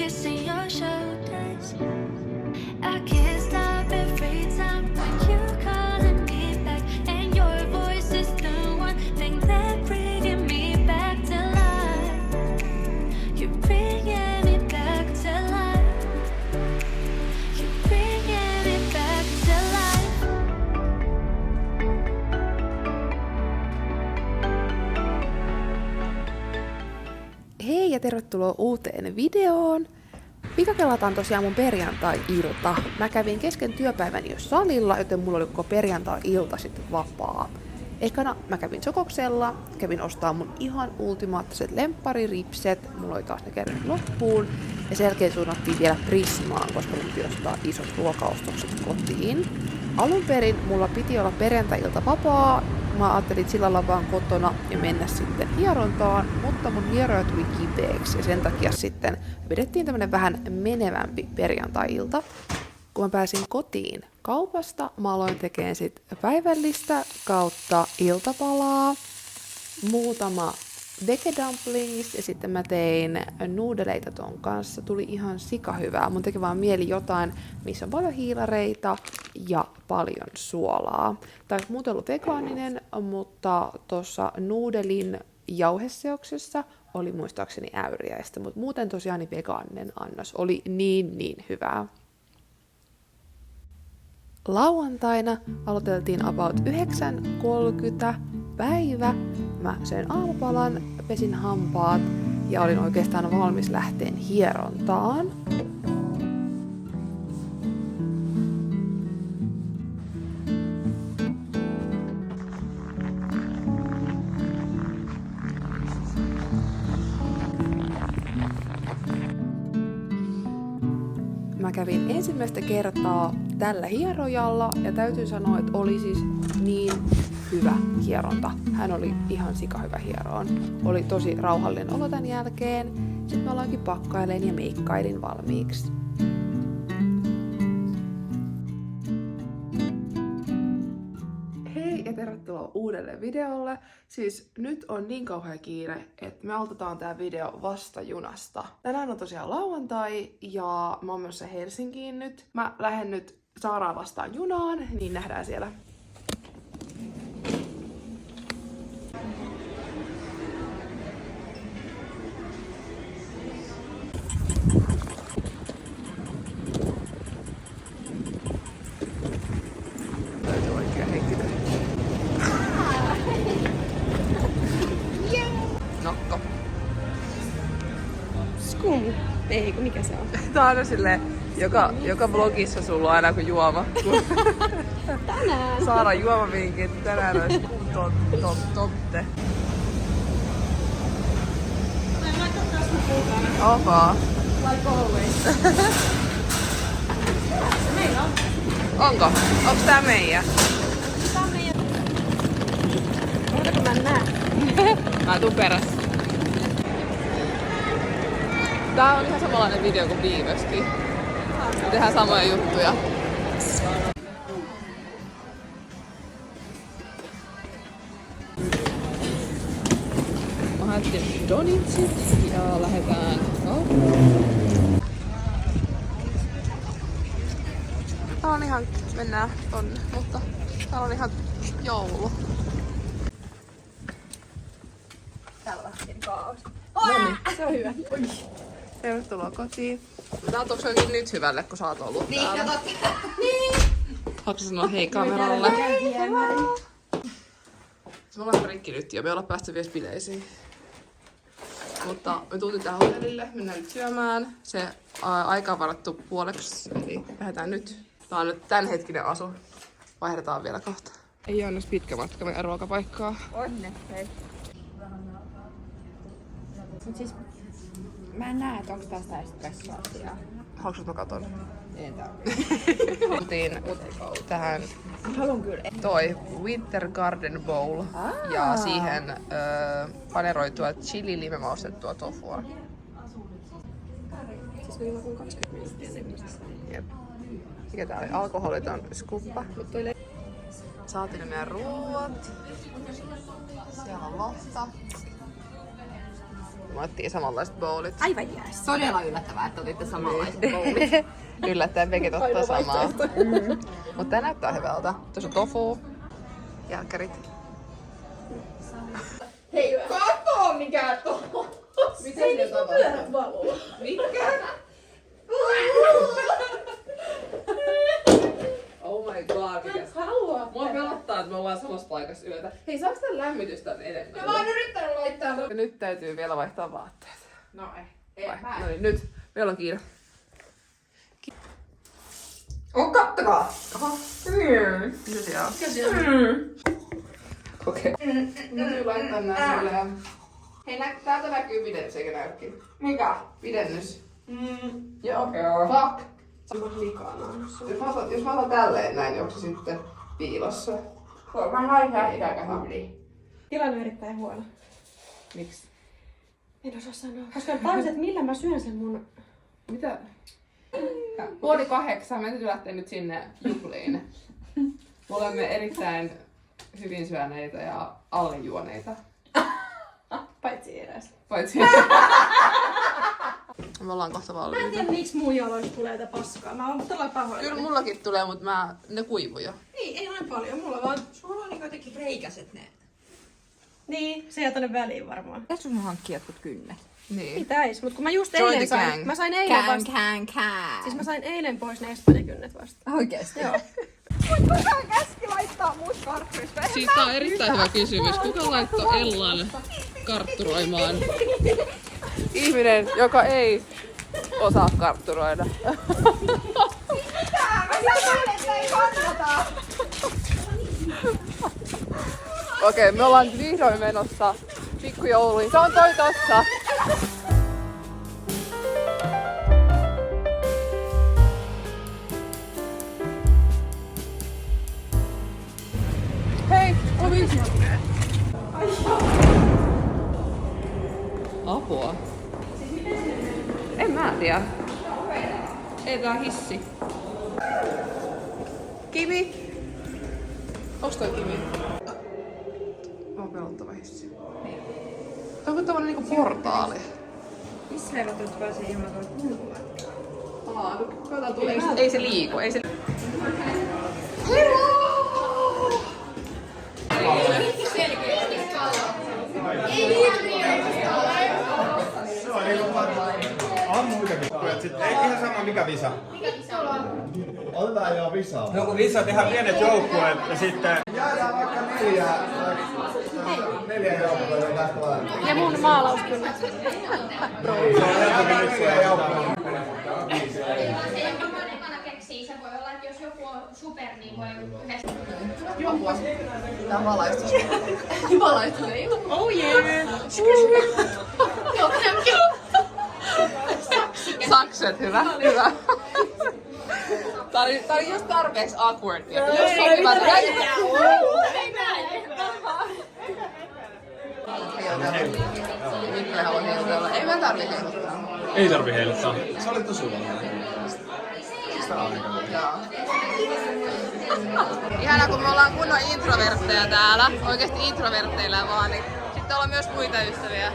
kissing your shoulders. I can't stop every time when you're calling me back, and your voice is the one thing that bringing me back to life. You're bringing me back to life. You're bringing me back to life. Hei ja tervetuloa uuteen videoon. Pikakelataan tosiaan mun perjantai-ilta. Mä kävin kesken työpäivän jo salilla, joten mulla oli koko perjantai-ilta sitten vapaa. Ekana mä kävin Sokoksella, kävin ostaa mun ihan ultimaattiset lemppariripset, mulla oli taas ne kerran loppuun. Ja sen jälkeen suunnattiin vielä Prismaan, koska mun piti ostaa isot ruokaostokset kotiin. Alun perin mulla piti olla perjantai-ilta vapaa. Mä ajattelin, että sillä olla vaan kotona ja mennä sitten hierontaan, mutta mun hieroja tuli kipeäksi ja sen takia sitten vedettiin tämmönen vähän menevämpi perjantai-ilta. Kun mä pääsin kotiin kaupasta, mä aloin tekemään sit päivällistä kautta iltapalaa, muutama vege dumplings ja sitten mä tein nuudeleita ton kanssa. Tuli ihan sikahyvää. Mun teki vaan mieli jotain, missä on paljon hiilareita ja paljon suolaa. Tää olisi muuten ollut vegaaninen, mutta tuossa nuudelin jauheseoksessa oli muistaakseni äyriäistä, mutta muuten tosiaan niin vegaaninen annos oli niin hyvää. Lauantaina aloiteltiin about 9:30 päivä. Mä söin aamupalan, pesin hampaat ja olin oikeastaan valmis lähteen hierontaan. Mä kävin ensimmäistä kertaa tällä hierojalla ja täytyy sanoa, että oli siis niin hyvä hieronta. Hän oli ihan sikahyvä hieroon. Oli tosi rauhallinen olo tämän jälkeen. Sitten mä aloinkin pakkailemaan ja meikkailin valmiiksi. Hei ja tervetuloa uudelle videolle. Siis nyt on niin kauhea kiire, että me aloitetaan tää video vasta junasta. Tänään on tosiaan lauantai ja mä oon menossa Helsinkiin nyt. Mä lähden nyt Saaraa vastaan junaan, niin nähdään siellä. Nokko. Skum. Ei, mikä se on? Tää on aina silleen, joka vlogissa sulla on aina kun juoma. Tänään. Saara juomavinkki, että tänään olisi totte. Mä en laita kasvipuutaan. Oho. Like always. Se meillä on. Onko? Onks tää meidän? Tää on meidän. Oletko mä näen? Mä tuun perässä. Tää on ihan samanlainen video kuin viimeskin. Me tehdään samoja juttuja. Mä haettiin donitsit ja lähdetään kauppaan. Tää on ihan, mennään tonne, mutta täällä on ihan joulu. Tällainen kaos. Noniin. Se on hyvä. Tervetuloa kotiin. Tää on tosiaan nyt hyvälle, kun sä oot ollut täällä. Niin. Haluatko sanoa hei kameralle? Hei. Me ollaan rikki nyt ja me ollaan päästy vielä bileisiin. Mutta me tultiin tähän hotellille, mennään nyt syömään. Se aika on varattu puoleksi, eli lähdetään nyt. Tää on nyt tämänhetkinen asu. Vaihdetaan vielä kohta. Ei ole nyt pitkä matka meidän ruokapaikkaa. Onne, hei. Mut siis mä en näe, että onks tästä espressoa. Haluatko mä katon? Ei tää. Tultiin tähän Haluan kyllä. toi Winter Garden Bowl ja siihen paneroitua chili limemaustettua tofua. Siis meni joku 20 minuuttia semmoisesta. Jep. Mikä tää oli? Alkoholiton skuppa. Saatiin ne meidän ruuat. Siellä on lohta. me otettiin samanlaiset bowlit. Aivan jees. Todella yllättävää, että otitte samanlaiset bowlit. Yllättäen vekit ottaa samaa. Mutta tää näyttää hyvältä. Tuossa on tofu. Jälkkärit. Hei, kato mikä tuo! Mitä se tapahtuu? Valuu. Mikä? Oh my god, mikä Haluaa. mua pelottaa, että me ollaan samassa paikassa yötä. Hei, saaks tän lämmitystä enemmän? Mä oon yrittänyt laittaa. Ja nyt täytyy vielä vaihtaa vaatteet. No ei. No niin, nyt. Meillä on kiire. Oh, kattokaa! Oho. Mitä siellä on? Mikä siellä on? Okei. Täytyy laittaa nää silleen. Hei, täältä näkyy pidennys, eikä näykin? Mikä? Pidennys. Joo. Fuck! Likana. Jos mä otan tälleen näin, niin onko se sitten piilossa? Mä haisee ikäkä yli. Tilanne on erittäin huono. Miksi? En osaa sanoa. Koska tajusin, että millä mä syön sen mun... Mitä? 7:30, me täytyy lähteä nyt sinne juhliin. Me olemme erittäin hyvin syöneitä ja allejuoneita. Paitsi eräs. Paitsi... Me ollaan kohta Mä en valmiita. tiedä, miksi mun jaloista tulee tätä paskaa. Mä oon todella pahoillani. Kyllä mullakin tulee, mutta ne kuivuu jo. Niin, ei noin paljon. Mulla vaan... Sulla on niin jotenkin reikäset ne. Niin, se jää tonne väliin varmaan. Eikö sun hankkia jotkut kynnet? Niin. Pitäis, mut kun mä just Join eilen the gang. sain... Mä sain eilen vasta... Kään. Siis mä sain eilen pois ne espanjakynnet vasta. Oikeesti? Joo. Siis tää on erittäin hyvä kysymys. Kuka laittoi Ellan kartturoimaan? Ihminen, joka ei osaa kartturoida. Okei, me ollaan vihdoin menossa pikkujouluihin. Se on toi tossa. Hei, ovi! Apua. En mä tiedä. Ei tää hissi. Kimi? Onks toi Kimi? On pelottava hissi. Onko tommonen niinku portaali? Missä verratut pääsee ilman tuolla kulkulla? Ei se liiku, ei se On muitakin. Ei ihan sama mikä visa. Otetaan jo visaa. No kun visa tehdään pienet joukkueet ja sitten... Jäädään vaikka neljä joukkoa tästä vaan. Ja mun maalauskynnet. Neljä joukkoa. Se voi olla, että jos joku on super, niin voi yhdessä. Tää valaistus. Valaistus ei ole. Oh yeah! Sakset, hyvä, hyvä. Tää oli just tarpeeksi awkward. Just sopivat. Mikko ei halua heilutella. Ei mä tarvii heiluttaa. Ei tarvi heiluttaa. Se oli tosi hyvä. Ihana, kun me ollaan kunnon introvertteja täällä. Oikeesti introvertteilla vaan. Niin sitten ollaan myös muita ystäviä,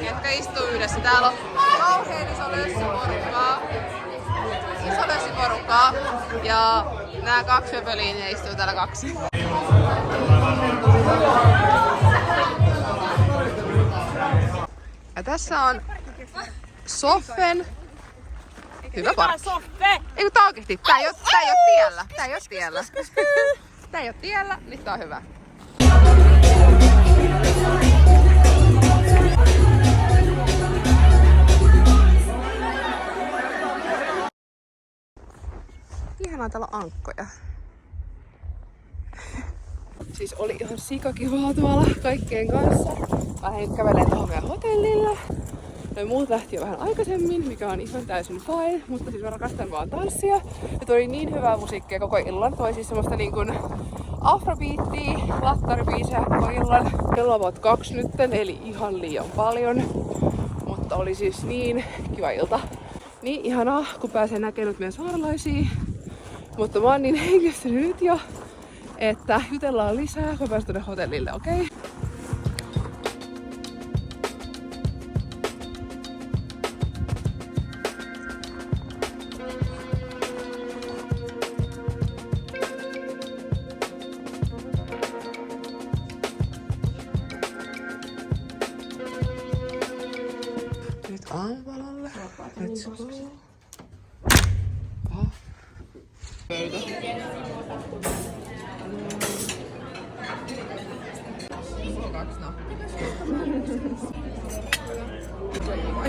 jotka istuu yhdessä. Täällä on kauhean iso lössyporukkaa. Iso lössyporukkaa. Ja nää kaksi höpöliä, ne istuu täällä kaksi. Ja tässä on Soffen. Hyvä parkki. Ei kun tää oikeesti, tää ei oo tiellä. Tää ei oo tiellä. Tää ei oo tiellä, niin tää on hyvä. Ihanaa, täällä on ankkoja. Siis oli ihan sikakivaa tuolla kaikkien kanssa. Mä lähdin kävelemään tuohon meidän hotellille. Noi muut lähti jo vähän aikaisemmin, mikä on ihan täysin fine, mutta siis mä rakastan vaan tanssia. Ja toi oli niin hyvää musiikkia koko illan. Toi siis semmoista niin kuin afrobeattia, lattaribiisejä koko illan. Kello on about 2 nytten, eli ihan liian paljon. Mutta oli siis niin kiva ilta. Niin ihanaa, kun pääsee näkemään meidän saarlaisia. Mutta mä oon niin hengistynyt nyt jo, että jutellaan lisää, kun päästään tuonne hotellille, okei? aamupalalle. Let's go. Aha. Pöytä.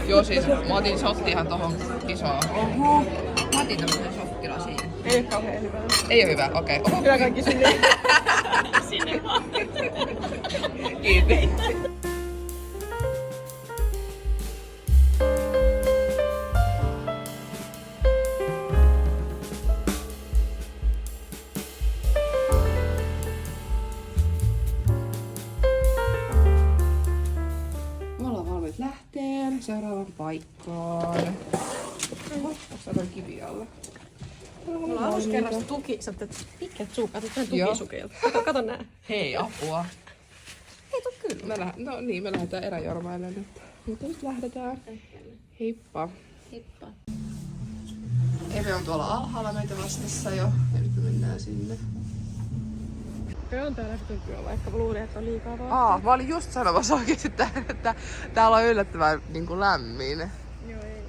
Joo, siis mä otin shottihan tohon isoon. Oho. Mä otin tämmösen shottilasiin. Ei ole kauhean hyvä. Ei oo hyvä, okei. Okay. Hyvä kaikki sinne. Sinne vaan. Kiitos. Me ollaan valmiit lähteen seuraavaan paikkaan. Onko tää kivi alla? Mulla on kerrasta tuki, sä oot pitkät suut, katot vähän Joo. tukisukilta. Kato nää. Hei, apua. Ei tuu kyllä. Me lähdetään eräjormaille nyt. Mutta nyt lähdetään. Heippa. Heippa. Eve on tuolla alhaalla meitä vastassa jo. Ja nyt me mennään sinne. Kyllä on täällä kyllä, vaikka mä luulin, että on liikaa vaan. Mä olin just sanomassa oikeesti että täällä on yllättävän niin lämmin. Joo, ei.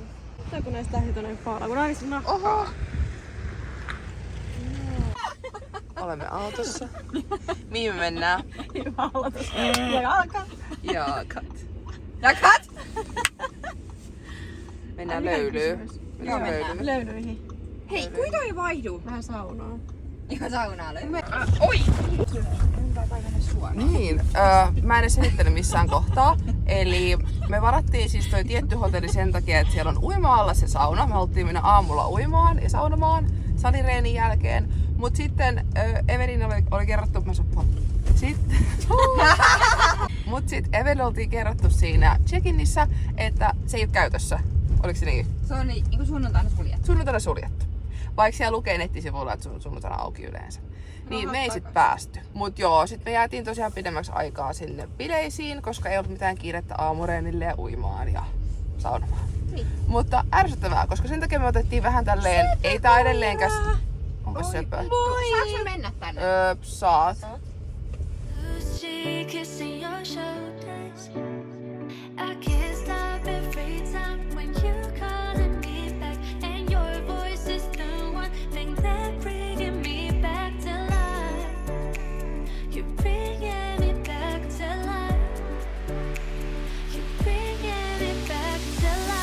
Tai kun näistä lähti tonne paala, kun aina nahkaa. Oho! Olemme autossa. Mihin me mennään? Hyvä aloitus. Ja alkaa. Jaakat. Jakat! Mennään löylyyn. Joo, mennään. Löydyihin. Hei, kuinka ei vaihdu? Vähän saunaa. Ihan saunaa löytyy. Oi! Niin, mä en edes selittänyt missään kohtaa. Eli me varattiin siis toi tietty hotelli sen takia, että siellä on uima-alla se sauna. Me haluttiin mennä aamulla uimaan ja saunomaan salireenin jälkeen. Mut sitten Evelin oli kerrottu, Mut sit Evelin oltiin kerrottu siinä check-inissä, että se ei oo käytössä. Oliko se niin? Se on niinku sunnuntaina suljettu. Sunnuntaina suljettu. Vaikka siellä lukee nettisivuilla, että se on sunnuntaina auki yleensä. Niin me ei sit päästy. Mut joo, sit me jäätiin tosiaan pidemmäksi aikaa sinne bileisiin, koska ei ollut mitään kiirettä aamureenille ja uimaan ja saunomaan. Niin. Mutta ärsyttävää, koska sen takia me otettiin vähän tälleen, ei tää edelleenkäs... Onko söpö? Saanko me mennä tänne? Saat. Lucy kissing your shoulders. I can't stop every time when you calling me back, and your voice is the one thing that bringing me back to life. You're bringing me back to life. You're bringing me back to life.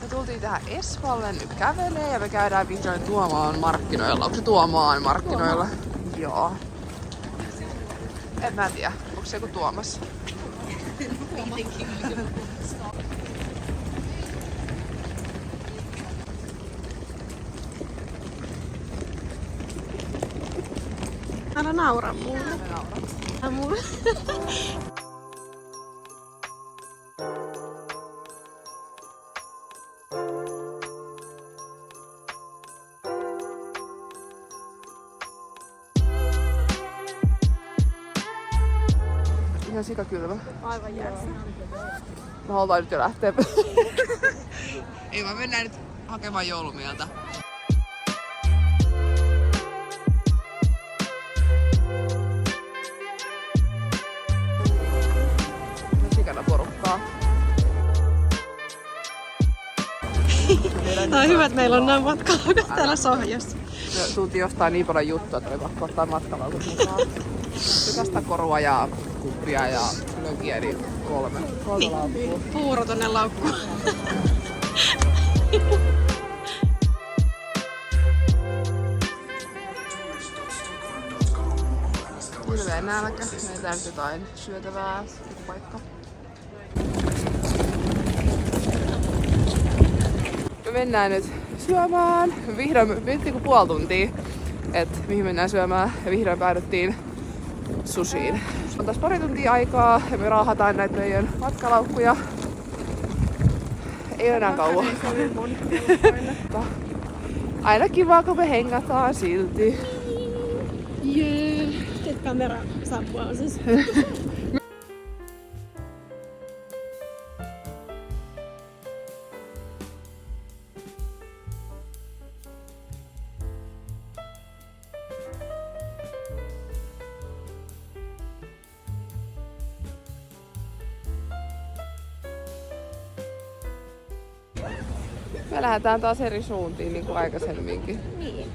Me tultiin tähän Esvalle nyt kävelee ja me käydään vihdoin Tuomaan markkinoilla. Onko se Tuomaan markkinoilla? Joo. En mä tiedä. Onko se joku Tuomas? Älä naura mulle. Älä mulle. Ihan sikakylmä. Aivan jäässä. Me halutaan nyt jo lähteä. Ei vaan mennään nyt hakemaan joulumieltä. Sikana porukkaa. Tää on hyvä, että meillä on nämä matkalaukat täällä sohjossa. Me tultiin jostain niin paljon juttua, että oli pakko ottaa matkalaukut mukaan. Tykästä korua ja kuppia ja lökiä, niin kolme laukkua. Puuro tonne laukkuun. Hirveä nälkä. Meidän täytyy jotain syötävää. Paikka. Me mennään nyt syömään. Vihdoin mietittiin puoli tuntia, että mihin mennään syömään. Ja vihdoin päädyttiin sushiin. On taas pari tuntia aikaa ja me raahataan näitä meidän matkalaukkuja. Ei ole enää kauan. Aina kiva, kun me hengataan silti. Jee. Nyt kamera saapua on siis. Me lähdetään taas eri suuntiin niin kuin aikaisemminkin. Niin.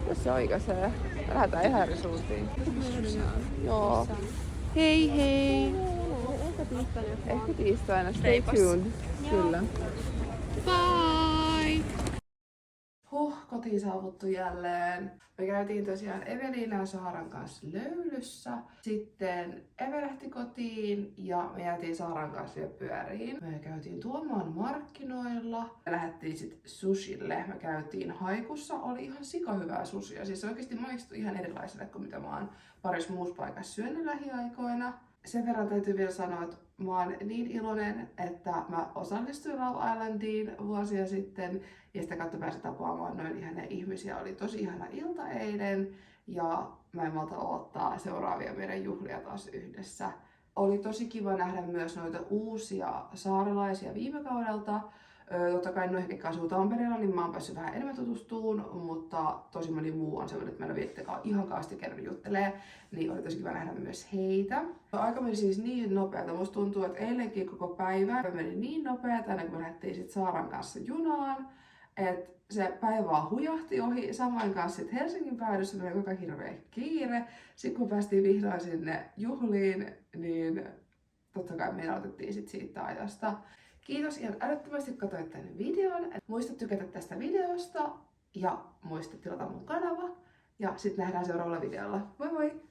Jos se oikaisee. Me lähdetään ihan eri suuntiin. Joo. Hei hei! Ehkä tiistaina. Stay tuned. Kyllä. Bye! Kotiin saavuttu jälleen. Me käytiin tosiaan Evelina ja Saaran kanssa löylyssä. Sitten Eve lähti kotiin ja me jäätiin Saaran kanssa jo pyöriin. Me käytiin Tuomaan markkinoilla. Me lähdettiin sitten sushille. Me käytiin Haikussa. Oli ihan sikahyvää sushia. Siis se oikeesti maistui ihan erilaiselle kuin mitä mä oon parissa muussa paikassa syönyt lähiaikoina. Sen verran täytyy vielä sanoa, että mä oon niin iloinen, että mä osallistuin Love Islandiin vuosia sitten ja sitä kautta pääsin tapaamaan noin ihania ihmisiä. Oli tosi ihana ilta eilen ja mä en malta odottaa seuraavia meidän juhlia taas yhdessä. Oli tosi kiva nähdä myös noita uusia saarelaisia viime kaudelta. Totta kai noihin, ketkä asuu Tampereella, niin mä oon päässyt vähän enemmän tutustumaan, mutta tosi moni muu on sellainen, että meillä viettekään ihan kaasti kerran juttelee, niin oli tosi kiva nähdä myös heitä. Aika meni siis niin nopeata. Musta tuntuu, että eilenkin koko päivä meni niin nopeata, ennen kuin me lähdettiin sit Saaran kanssa junaan, että se päivä vaan hujahti ohi. Samoin kanssa sit Helsingin päädyssä meillä oli koko hirveä kiire. Sitten kun päästiin vihdoin sinne juhliin, niin totta kai me aloitettiin sit siitä ajasta. Kiitos ihan älyttömästi, kun katsoit tämän videon. Muista tykätä tästä videosta ja muista tilata mun kanava. Ja sitten nähdään seuraavalla videolla. Moi moi!